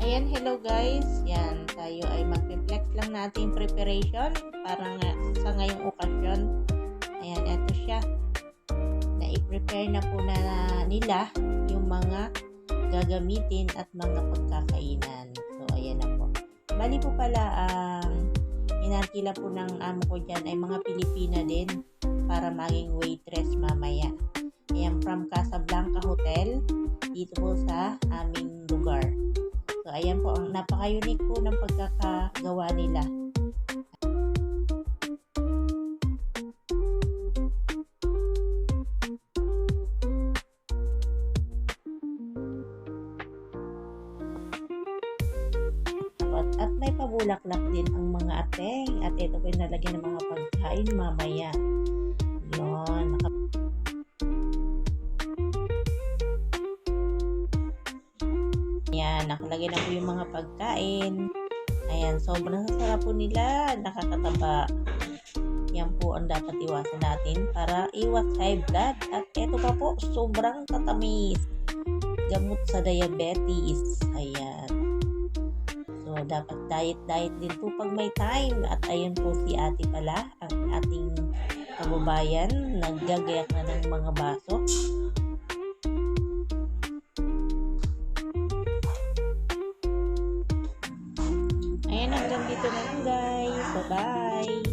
Ayan, hello guys. Yan, tayo ay mag-flex lang natin preparation para nga sa ngayong okasyon. Ayan, eto siya. Na-prepare na po na nila yung mga gagamitin at mga pagkakainan. So, ayan na po. Bali po pala, inarkila po ng amo ko dyan ay mga Pilipina din para maging waitress mamaya. Ayan, from Casablanca Hotel, dito po sa aming lugar. So, ayan po, ang napaka-unique po ng pagkakagawa nila. At may pabulaklak din ang mga ateng. At ito po yung nalagyan ng mga pagkain mamaya. Yun. Ayan, nakalagay na po yung mga pagkain. Ayan, sobrang sarap po nila. Nakakataba. Yan po ang dapat iwasan natin para iwas high blood. At ito pa po, sobrang tatamis. Gamot sa diabetes. Ayan. So, dapat diet din po pag may time. At ayun po si ate pala, ang ating kababayan. Naggagayak na ng mga baso. Ayan, hanggang dito na lang guys. Bye-bye!